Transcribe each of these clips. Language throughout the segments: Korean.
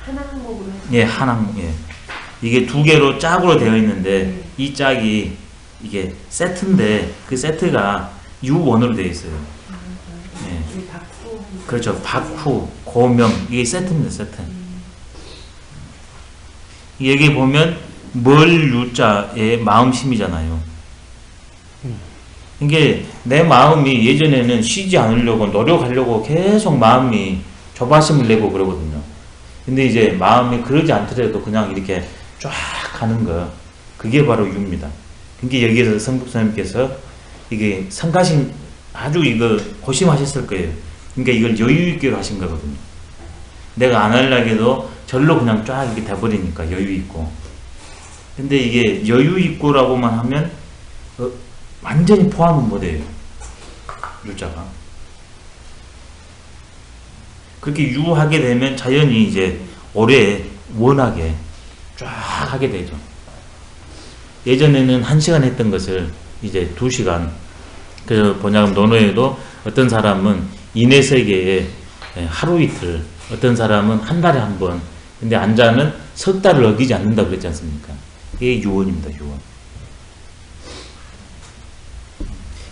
한 항목으로 예, 한 항목. 예. 이게 두 개로 짝으로 되어 있는데 이 짝이 이게 세트인데 그 세트가 U1으로 되어 있어요. 예. 박후 그렇죠. 박후, 고명 이게 세트입니다. 세트. 여기 보면 멀 U자의 마음심이잖아요. 이게 내 마음이 예전에는 쉬지 않으려고 노력하려고 계속 마음이 조바심을 내고 그러거든요. 근데 이제 마음이 그러지 않더라도 그냥 이렇게 쫙 가는 거, 그게 바로 U입니다. 그러니까 여기에서 성북선생님께서 이게 성가신 아주 이거 고심하셨을 거예요. 그러니까 이걸 여유있게로 하신 거거든요. 내가 안 하려고 절로 그냥 쫙 이렇게 돼버리니까 여유있고. 근데 이게 여유있고라고만 하면 완전히 포함은 못해요. 유자가. 그렇게 유하게 되면 자연히 이제 오래 원하게 쫙 하게 되죠. 예전에는 1시간 했던 것을 이제 2시간. 그래서 번야금 논어에도 어떤 사람은 인해세계에 하루 이틀, 어떤 사람은 한 달에 한 번. 근데 안자는 석 달을 어기지 않는다고 그랬지 않습니까? 이게 유원입니다. 유원.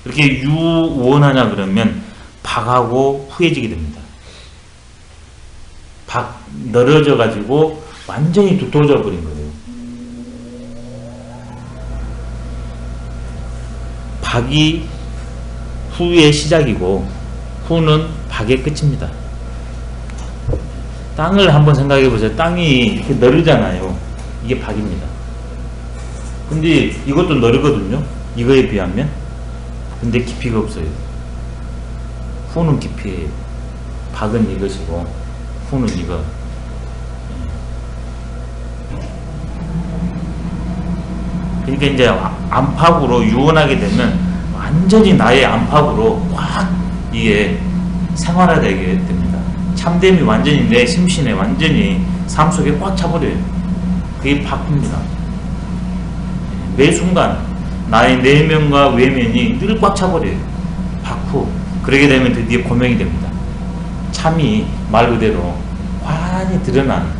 이렇게 유원하냐 그러면 박하고 후해지게 됩니다. 박 늘어져 가지고 완전히 두터워져 버린 거예요. 박이 후의 시작이고 후는 박의 끝입니다. 땅을 한번 생각해 보세요. 땅이 이렇게 너르잖아요. 이게 박입니다. 근데 이것도 너르거든요. 이거에 비하면. 근데 깊이가 없어요. 후는 깊이에요. 박은 이것이고 후는 이거. 그러니까 이제 안팎으로 유원하게 되면 완전히 나의 안팎으로 확 이게 생활화되게 됩니다. 참됨이 완전히 내 심신에 완전히 삶 속에 꽉 차버려요. 그게 박입니다. 매 순간 나의 내면과 외면이 늘 꽉 차버려요. 박후. 그러게 되면 드디어 고명이 됩니다. 참이 말 그대로 환히 드러난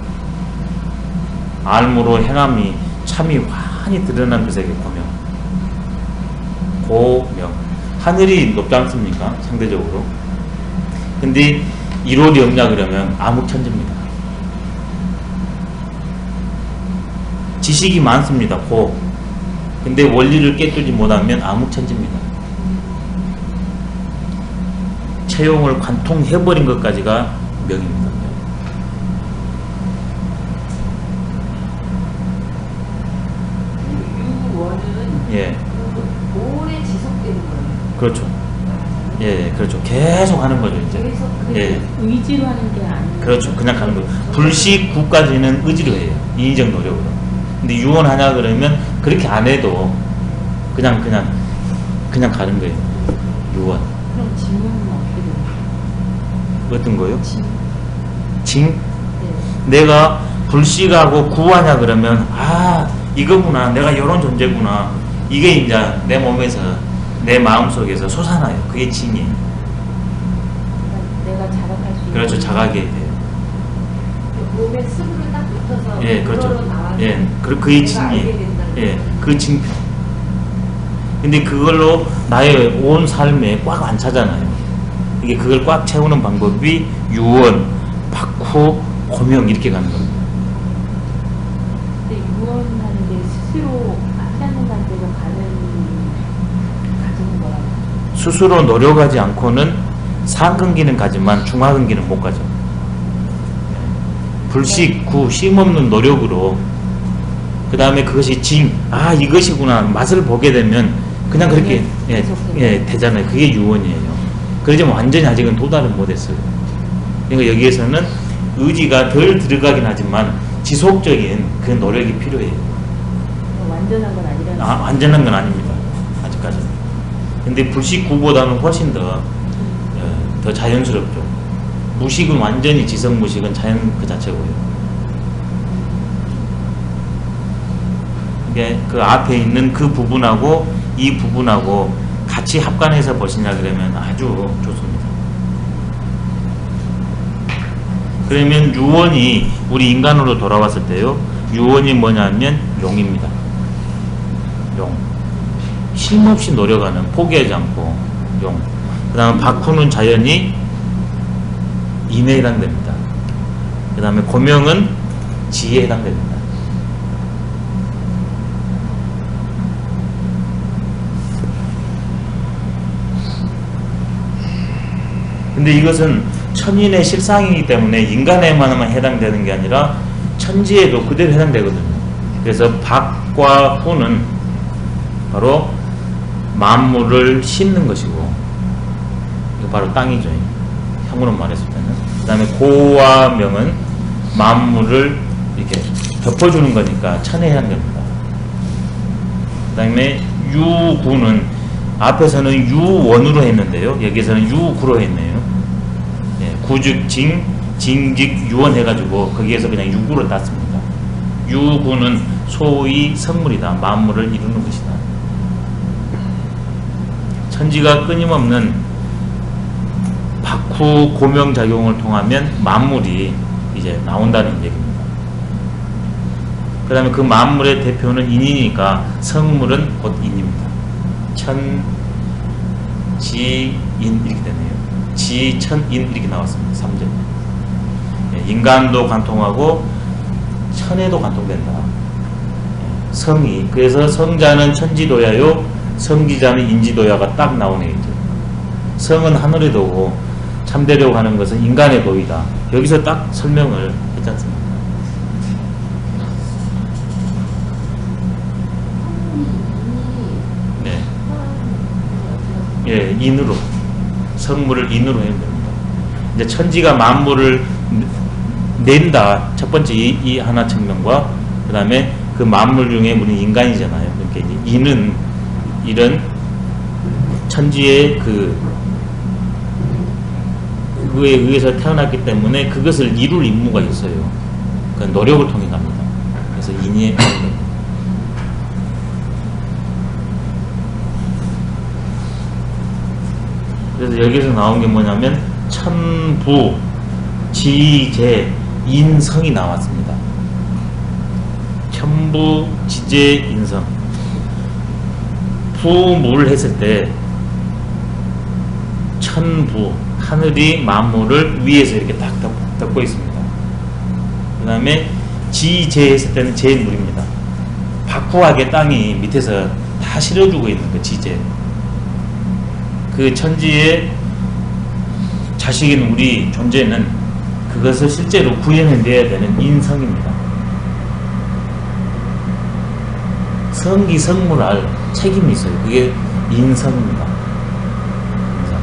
알무로 행함이 참이 환히 드러난 그 세계 고명. 고명. 하늘이 높지 않습니까? 상대적으로. 근데 이론이 없냐 그러면 암흑천지입니다. 지식이 많습니다. 고. 근데 원리를 깨뜨리지 못하면 암흑천지입니다. 채용을 관통해버린 것까지가 명입니다. 유원은 예. 오래 지속되는 거예요. 그렇죠. 예, 그렇죠. 계속 하는 거죠, 이제. 계속 예. 의지로 하는 게 아니에요. 그렇죠. 그냥 가는 거예요. 불식구까지는 의지로 해요. 인위적 노력으로. 근데 유언하냐 그러면 그렇게 안 해도 그냥 가는 거예요. 유언. 그럼 질문은 어떻게 돼요? 어떤 거요? 징. 징? 네. 내가 불식하고 구하냐 그러면 이거구나. 내가 이런 존재구나. 이게 이제 내 몸에서 내 마음속에서 솟아나요. 그게 징이에요. 내가 자각할 수 있는. 그렇죠. 자각이 돼요. 몸에 스스로 딱 붙어서 예, 그렇죠. 나와서 예, 그게 징이에요. 예, 그 징표. 근데 그걸로 나의 온 삶에 꽉 안 차잖아요. 이게 그걸 꽉 채우는 방법이 유언, 박후, 고명 이렇게 가는 겁니다. 근데 유언하는 게 스스로 하지 않는 상태로 가지는 거라고. 스스로 노력하지 않고는 상근기는 가지만 중하근기는 못 가죠. 불식, 구, 쉼없는 노력으로 그 다음에 그것이 징, 이것이구나 맛을 보게 되면 그냥 그렇게 되잖아요. 그게 유언이에요. 그러지만 완전히 아직은 도달은 못했어요. 그러니까 여기에서는 의지가 덜 들어가긴 하지만 지속적인 그 노력이 필요해요. 완전한 건 아니라는. 완전한 건 아닙니다. 아직까지는. 근데 불식구보다는 훨씬 더 자연스럽죠. 무식은 완전히 지성무식은 자연 그 자체고요. 이게 그 앞에 있는 그 부분하고 이 부분하고 같이 합관해서 보시냐 그러면 아주 좋습니다. 그러면 유원이 우리 인간으로 돌아왔을 때요. 유원이 뭐냐면 용입니다. 용. 쉼없이 노력하는, 포기하지 않고 용. 그 다음에 박후는 자연이 인에 해당됩니다. 그 다음에 고명은 지에 해당됩니다. 근데 이것은 천인의 실상이기 때문에 인간에만 해당되는 게 아니라 천지에도 그대로 해당되거든요. 그래서 박과 후는 바로 만물을 싣는 것이고, 이거 바로 땅이죠. 형으로 말했을 때는. 그 다음에 고와 명은 만물을 이렇게 덮어주는 거니까 천에 해당됩니다. 그 다음에 유구는 앞에서는 유원으로 했는데요. 여기서는 유구로 했네요. 예, 구즉 징, 징직 유원 해가지고 거기에서 그냥 유구로 땄습니다. 유구는 소위 성물이다. 만물을 이루는 것이다. 천지가 끊임없는 박후 고명 작용을 통하면 만물이 이제 나온다는 얘기입니다. 그 다음에 그 만물의 대표는 인이니까 성물은 곧 인입니다. 천, 지, 인 이렇게 되네요. 지, 천, 인 이렇게 나왔습니다. 3절. 인간도 관통하고 천에도 관통된다. 성이, 그래서 성자는 천지도야요, 성기자는 인지도야가 딱 나오네요. 이제. 성은 하늘의 도고 참되려고 하는 것은 인간의 도이다. 여기서 딱 설명을 했지 않습니까? 네. 예, 인으로. 성물을 인으로 해야 됩니다. 이제 천지가 만물을 낸다. 첫 번째 이 하나 측면과, 그 다음에 그 만물 중에 우리는 인간이잖아요. 그러니까 이제 인은 이런 천지의 그거에 의해서 태어났기 때문에 그것을 이룰 임무가 있어요. 그 노력을 통해 갑니다. 그래서 인이 그래서 여기서 나온 게 뭐냐면 천부, 지제, 인성이 나왔습니다. 천부, 지제, 인성. 부물 했을 때 천부, 하늘이 만물을 위에서 이렇게 딱 덮고 있습니다. 그 다음에 지제 했을 때는 제물입니다. 박후하게 땅이 밑에서 다 실어주고 있는 그 지제. 그 천지의 자식인 우리 존재는 그것을 실제로 구현해내야 되는 인성입니다. 성기 성물할 책임이 있어요. 그게 인성입니다. 인성.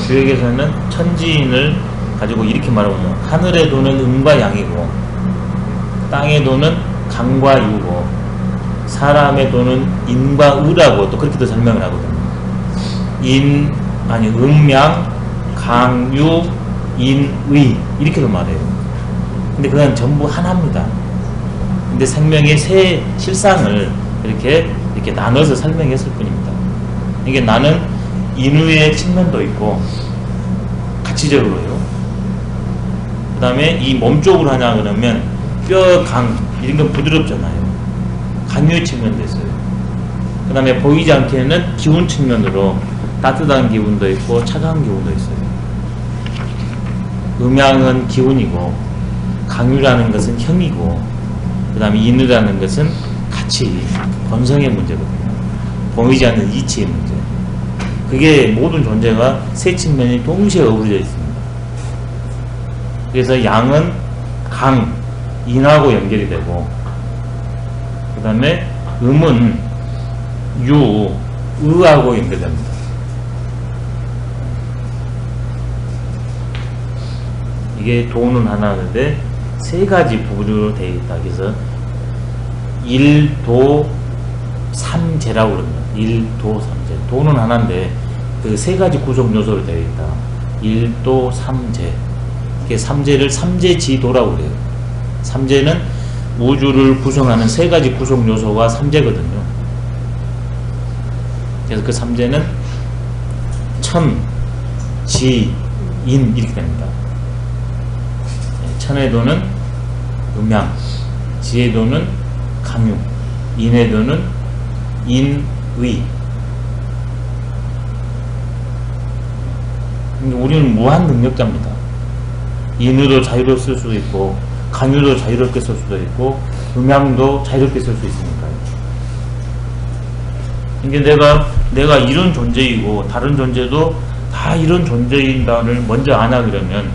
주역에서는 천지인을 가지고 이렇게 말하거든요. 하늘의 도는 음과 양이고, 땅의 도는 강과 유고, 사람의 도는 인과 의라고 또 그렇게도 설명을 하거든요. 음양, 강, 유, 인, 의 이렇게도 말해요. 근데 그건 전부 하나입니다. 근데 생명의 세 실상을 이렇게 나눠서 설명했을 뿐입니다. 이게 나는 인의의 측면도 있고 가치적으로요. 그 다음에 이 몸 쪽으로 하냐 그러면 뼈, 강 이런 건 부드럽잖아요. 강유의 측면도 있어요. 그 다음에 보이지 않게는 기운 측면으로 따뜻한 기운도 있고 차가운 기운도 있어요. 음양은 기운이고, 강유라는 것은 형이고, 그 다음에 인의라는 것은 가치, 본성의 문제거든요. 보이지 않는 이치의 문제. 그게 모든 존재가 세 측면이 동시에 어우러져 있습니다. 그래서 양은 강, 인하고 연결이 되고, 그 다음에 음은 유, 의하고 연결됩니다. 이게 도는 하나인데 세 가지 부류로 되어 있다. 그래서 1도 3제라고 그럽니다. 1도 3제. 도는 하나인데 그 세 가지 구성 요소로 되어 있다. 1도 3제. 이게 3제를 3제지도라고 그래요. 삼재는 우주를 구성하는 세 가지 구성 요소가 삼재거든요. 그래서 그 삼재는 천, 지, 인 이렇게 됩니다. 천의도는 음양, 지혜도는 강유, 인의도는 인의. 우리는 무한 능력자입니다. 인의도 자유롭게 쓸 수도 있고, 강유도 자유롭게 쓸 수도 있고, 음양도 자유롭게 쓸 수 있으니까요. 이게 내가 이런 존재이고 다른 존재도 다 이런 존재인다를 먼저 아냐 그러면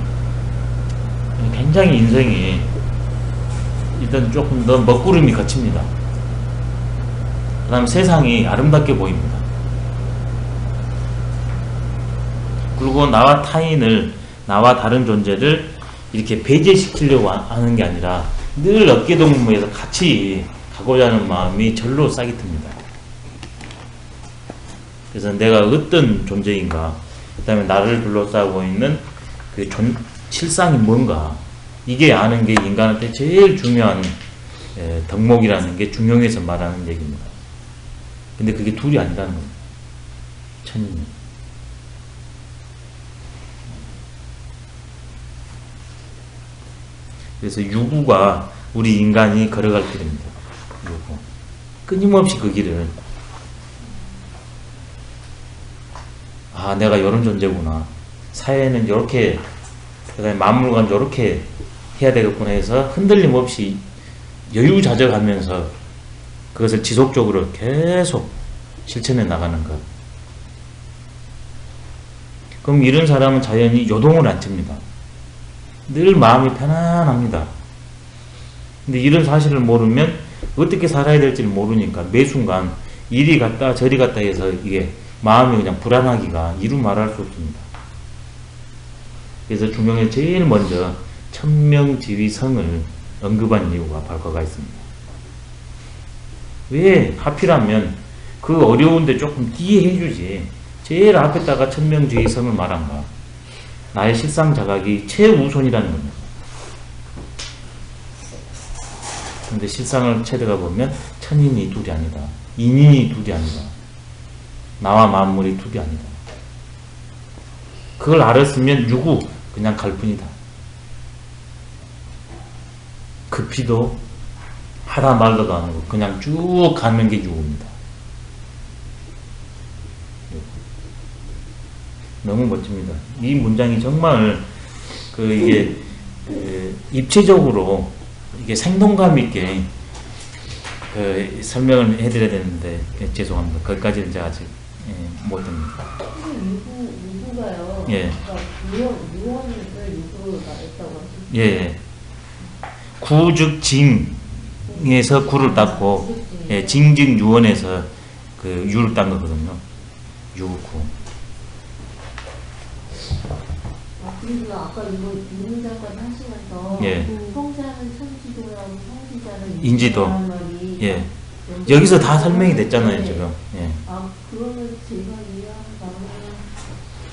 굉장히 인생이 일단 조금 더 먹구름이 거칩니다. 그 다음 세상이 아름답게 보입니다. 그리고 나와 타인을, 나와 다른 존재를 이렇게 배제시키려고 하는 게 아니라 늘 어깨동무에서 같이 가고자 하는 마음이 절로 싹이 틉니다. 그래서 내가 어떤 존재인가, 그 다음에 나를 둘러싸고 있는 그 실상이 뭔가, 이게 아는 게 인간한테 제일 중요한 덕목이라는 게 중용에서 말하는 얘기입니다. 근데 그게 둘이 아니라는 겁니다. 천인이. 그래서 유구가 우리 인간이 걸어갈 길입니다. 유구. 끊임없이 그 길을, 아, 내가 이런 존재구나. 사회는 이렇게, 그다음에 만물관 이렇게 해야 되겠구나 해서 흔들림 없이 여유자적하면서 그것을 지속적으로 계속 실천해 나가는 것. 그럼 이런 사람은 자연히 요동을 안 칩니다. 늘 마음이 편안합니다. 근데 이런 사실을 모르면 어떻게 살아야 될지를 모르니까 매 순간 이리 갔다 저리 갔다 해서 이게 마음이 그냥 불안하기가 이루 말할 수 없습니다. 그래서 중용에 제일 먼저 천명지위성을 언급한 이유가 바로 그가 있습니다. 왜 하필하면 그 어려운데 조금 뒤에 해주지 제일 앞에다가 천명지위성을 말한가? 나의 실상 자각이 최우선이라는 겁니다. 근데 실상을 찾아가 보면 천인이 둘이 아니다. 인인이 둘이 아니다. 나와 만물이 둘이 아니다. 그걸 알았으면 유구 그냥 갈 뿐이다. 급히도 하다 말다도 안 하고 그냥 쭉 가는 게 유구입니다. 너무 멋집니다. 이 문장이 정말 이게 입체적으로 이게 생동감 있게 설명을 해드려야 되는데 죄송합니다. 거기까지는 제가 아직 못합니다. 유구가요. 예. 그러니까 유언을 유구가 있다고 하시죠. 예. 구 즉 징에서 구를 땄고, 예, 징즉 유언에서 그 유를 딴 거거든요. 유구. 그리고 아까 이거 유문장까지 하시면서 예. 성자는 천지도라고 성지자는 인지도. 말이 예. 여기서 다 설명이 됐잖아요, 지금. 예. 아, 그러면 제가 이해한 바로는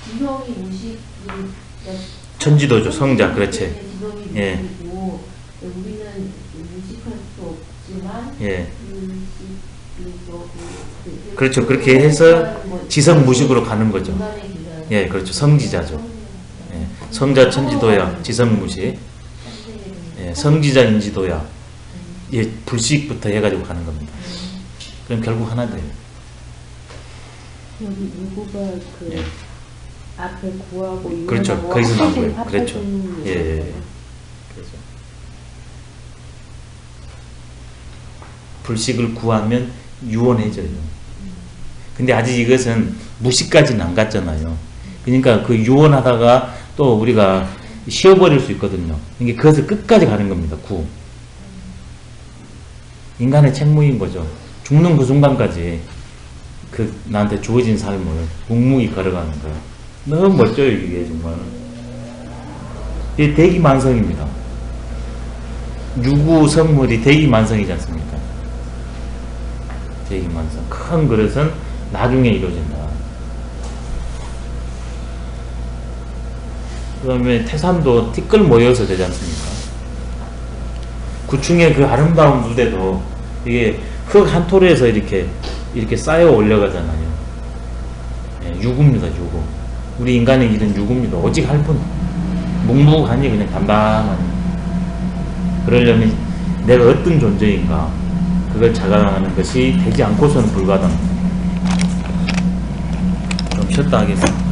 지성이 무식, 천지도죠, 성자, 그렇지. 지성이 예. 무식이고 우리는 무식할 수 없지만 예. 그렇죠. 그렇게 해서 지성 무식으로 가는 거죠. 예, 그렇죠. 성지자죠. 예. 성자 천지도야, 지성 무식. 예, 성지자 인지도야. 예, 불식부터 해가지고 가는 겁니다. 그럼 결국 하나 돼요. 여기 유구가 그 예. 앞에 구하고 유하고 그렇죠. 거기서 나온 거예요. 그렇죠. 예, 예. 그렇죠. 불식을 구하면 유언해져요. 근데 아직 이것은 무식까지는 안 갔잖아요. 그러니까 그 유언하다가 또 우리가 쉬어버릴 수 있거든요. 이게 그것을 끝까지 가는 겁니다. 구. 인간의 책무인 거죠. 죽는 그 순간까지 그 나한테 주어진 삶을 묵묵히 걸어가는 거예요. 너무 멋져요, 이게 정말. 이게 대기만성입니다. 유구 성물이 대기만성이지 않습니까? 대기만성. 큰 그릇은 나중에 이루어진다. 그 다음에 태산도 티끌 모여서 되지 않습니까? 구충의 그 아름다운 무대도 이게 흙 한 톨에서 이렇게 쌓여 올려가잖아요. 예, 유구입니다, 유구. 우리 인간의 일은 유구입니다. 오직 할 뿐. 묵묵하니 그냥 담담하니. 그러려면 내가 어떤 존재인가 그걸 자각하는 것이 되지 않고서는 불가능. 좀 쉬었다 하겠습니다.